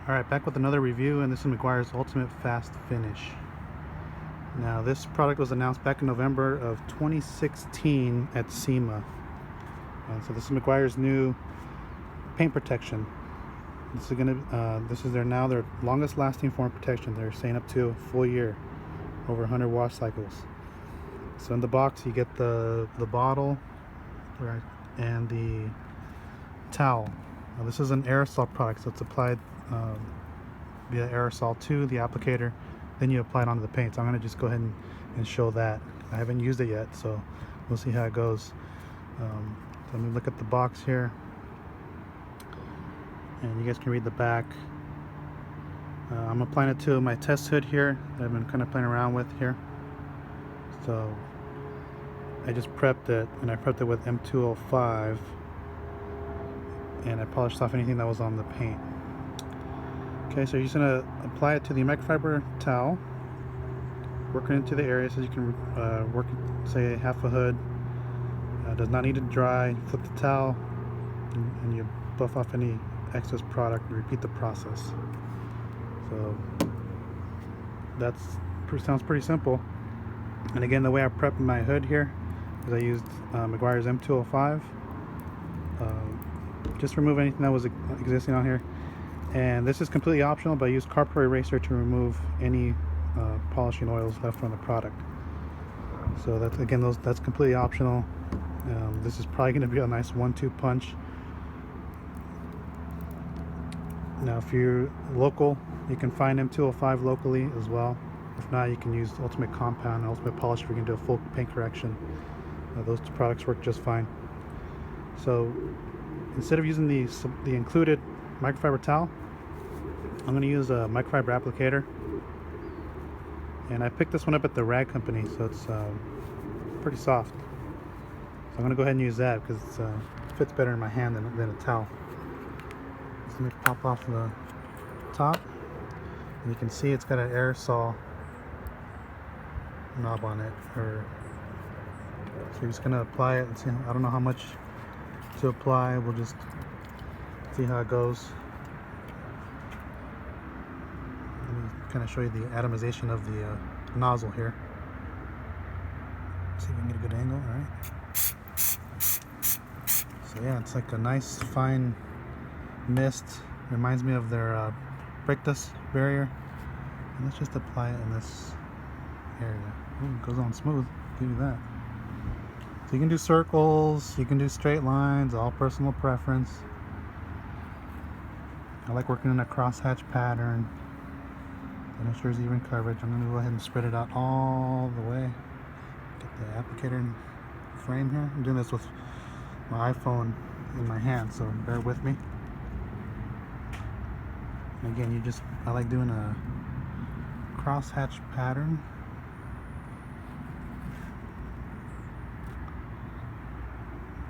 Alright, back with another review, and this is Meguiar's Ultimate Fast Finish. Now, this product was announced back in November of 2016 at SEMA. So this is Meguiar's new paint protection. This is their longest lasting form of protection. They're saying up to a full year, over 100 wash cycles. So in the box you get the bottle, right, and the towel. Now, this is an aerosol product, so it's applied via aerosol to the applicator, then you apply it onto the paint. So I'm going to just go ahead and show that. I haven't used it yet, so we'll see how it goes. So let me look at the box here, and you guys can read the back. I'm applying it to my test hood here that I've been kind of playing around with here. So I just prepped it, and I prepped it with M205, and I polished off anything that was on the paint. Okay, so you're just going to apply it to the microfiber towel, working into the area so you can work, say, half a hood. Does not need to dry. Flip the towel, and you buff off any excess product and repeat the process. So that sounds pretty simple. And again, the way I prepped my hood here is I used Meguiar's M205. Just remove anything that was existing on here. And this is completely optional, but I used carpet eraser to remove any polishing oils left from the product. So that's completely optional. This is probably going to be a nice 1-2 punch. Now, if you're local, you can find M205 locally as well. If not, you can use Ultimate Compound and Ultimate Polish if you're going to do a full paint correction. Those two products work just fine. So instead of using the included microfiber towel, I'm going to use a microfiber applicator, and I picked this one up at the Rag Company, so it's pretty soft. So I'm going to go ahead and use that because it fits better in my hand than a towel. So let me pop off the top, and you can see it's got an aerosol knob on it. So you're just going to apply it and see. I don't know how much to apply. We'll just see how it goes. Let me kind of show you the atomization of the nozzle here. See if we can get a good angle. All right. So yeah, it's like a nice fine mist. Reminds me of their break dust barrier. And let's just apply it in this area. Ooh, it goes on smooth. Give you that. So you can do circles, you can do straight lines, all personal preference. I like working in a crosshatch pattern that ensures even coverage. I'm going to go ahead and spread it out all the way. Get the applicator in frame here. I'm doing this with my iPhone in my hand, so bear with me. And again, I like doing a crosshatch pattern.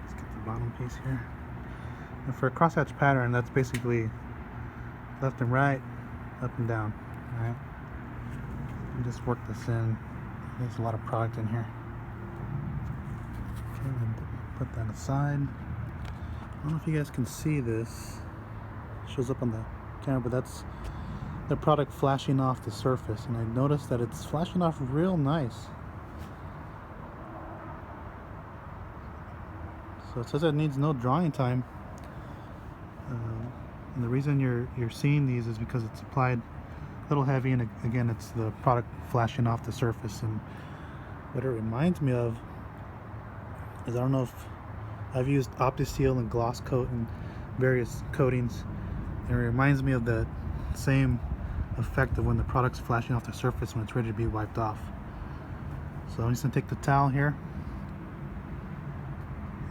Let's get the bottom piece here. And for a crosshatch pattern, that's basically left and right, up and down, right? And just work this in. There's a lot of product in here. Okay, and put that aside. I don't know if you guys can see this. It shows up on the camera, but that's the product flashing off the surface, and I noticed that it's flashing off real nice. So it says it needs no drying time. And the reason you're seeing these is because it's applied a little heavy, and again, it's the product flashing off the surface. And what it reminds me of is, I don't know if I've used OptiSeal and Gloss Coat and various coatings, and it reminds me of the same effect of when the product's flashing off the surface when it's ready to be wiped off. So I'm just gonna take the towel here.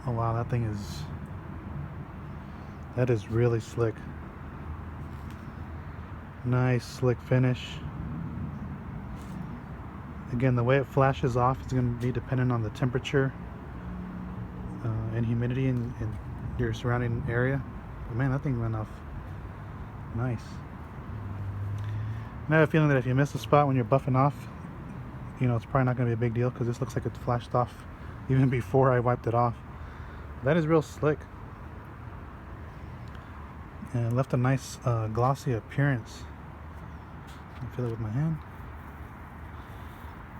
Oh wow, that is really slick. Nice slick finish. Again, the way it flashes off is going to be dependent on the temperature and humidity in your surrounding area. But man, that thing went off nice. And I have a feeling that if you miss a spot when you're buffing off, it's probably not going to be a big deal, because this looks like it flashed off even before I wiped it off. That is real slick. and it left a nice glossy appearance. I feel it with my hand.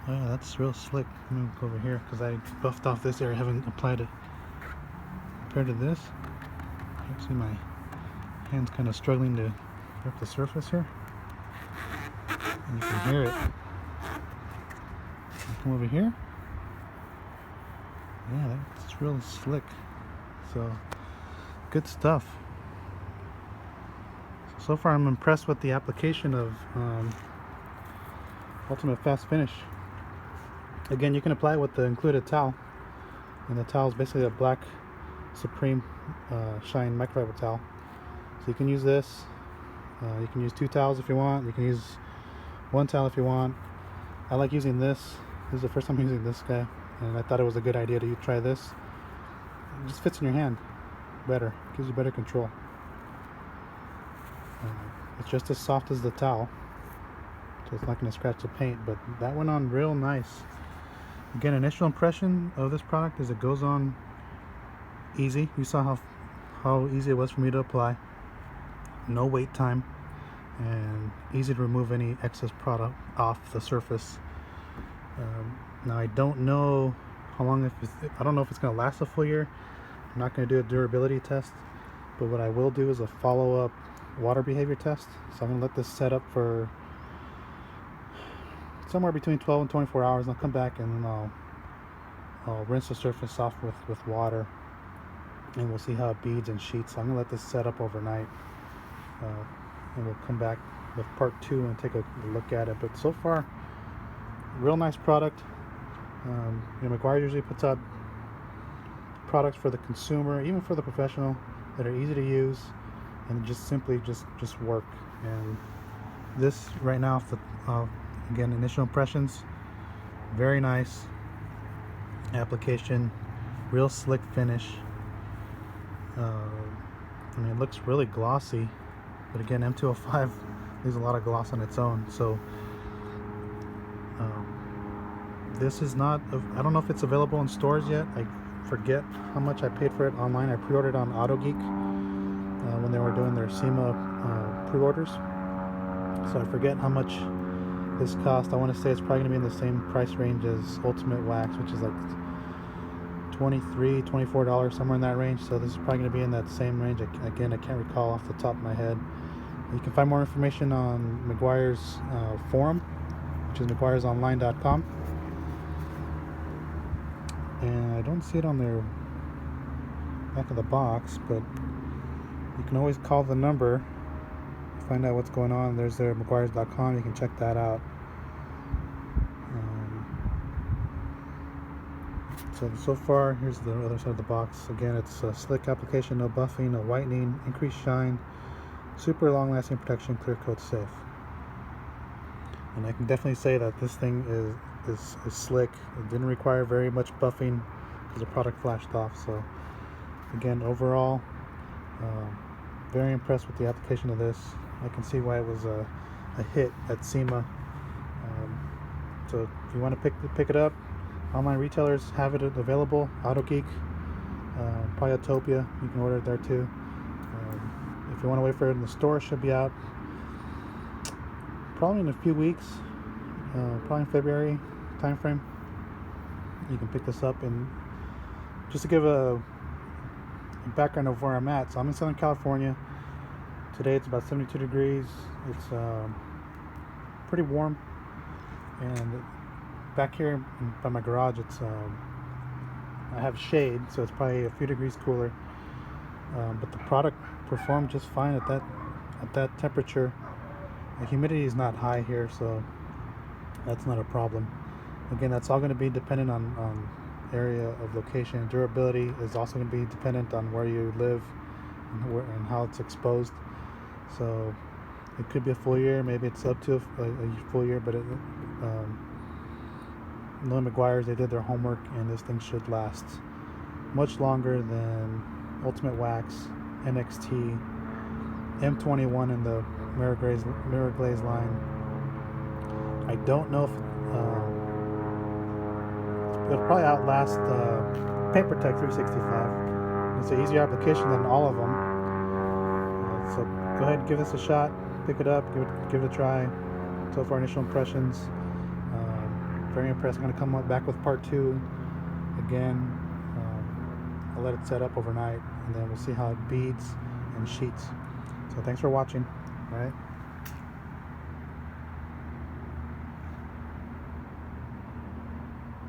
Oh yeah, that's real slick. Let me go over here because I buffed off this area, haven't applied it. Compared to this, you can see my hand's kind of struggling to grip the surface here. And you can hear it. Come over here. Yeah, that's real slick. So, good stuff. So far I'm impressed with the application of Ultimate Fast Finish. Again, you can apply it with the included towel. And the towel is basically a black Supreme Shine microfiber towel. So you can use this. You can use 2 towels if you want. You can use 1 towel if you want. I like using this. This is the first time I'm using this guy, and I thought it was a good idea to try this. It just fits in your hand better. Gives you better control. It's just as soft as the towel, so it's not going to scratch the paint, but that went on real nice. Again, initial impression of this product is it goes on easy. You saw how easy it was for me to apply. No wait time, and easy to remove any excess product off the surface. Now I don't know how long, I don't know if it's going to last a full year. I'm not going to do a durability test, but what I will do is a follow-up water behavior test. So I'm going to let this set up for somewhere between 12 and 24 hours, and I'll come back and then I'll rinse the surface off with water, and we'll see how it beads and sheets. So I'm going to let this set up overnight, and we'll come back with part 2 and take a look at it. But so far, real nice product. Meguiar usually puts out products for the consumer, even for the professional, that are easy to use and just simply just work. And this right now, again, initial impressions, very nice application, real slick finish. I mean, it looks really glossy, but again, M205 leaves a lot of gloss on its own. So this is not, I don't know if it's available in stores yet. I forget how much I paid for it online. I pre-ordered on AutoGeek when they were doing their SEMA pre-orders. So I forget how much this cost. I want to say it's probably going to be in the same price range as Ultimate Wax, which is like $23, $24, somewhere in that range. So this is probably going to be in that same range. Again, I can't recall off the top of my head. You can find more information on Meguiar's forum, which is meguiarsonline.com. And I don't see it on their back of the box, but you can always call the number, find out what's going on. There's their meguiars.com. You can check that out. So far, here's the other side of the box. Again, it's a slick application, no buffing, no whitening, increased shine, super long-lasting protection, clear coat safe. And I can definitely say that this thing is slick. It didn't require very much buffing because the product flashed off. So again, overall, very impressed with the application of this. I can see why it was a hit at SEMA. So if you want to pick it up, online retailers have it available. AutoGeek, Pryotopia, you can order it there too. If you want to wait for it in the store, it should be out probably in a few weeks, probably in February time frame. You can pick this up. And just to give a background of where I'm at, so I'm in Southern California. Today it's about 72 degrees. It's pretty warm, and back here by my garage, it's I have shade, so it's probably a few degrees cooler. But the product performed just fine at that temperature. The humidity is not high here, so that's not a problem. Again, that's all going to be dependent on area of location. Durability is also going to be dependent on where you live and how it's exposed. So it could be a full year, maybe it's up to a full year, but knowing Meguiar's, they did their homework, and this thing should last much longer than Ultimate Wax, NXT, M21 in the mirror glaze line. I don't know if it'll probably outlast Paint Protect 365. It's an easier application than all of them. So go ahead, give this a shot, pick it up, give it a try. So far, initial impressions, very impressed. I'm going to come back with part 2 again. I'll let it set up overnight, and then we'll see how it beads and sheets. So thanks for watching. All right.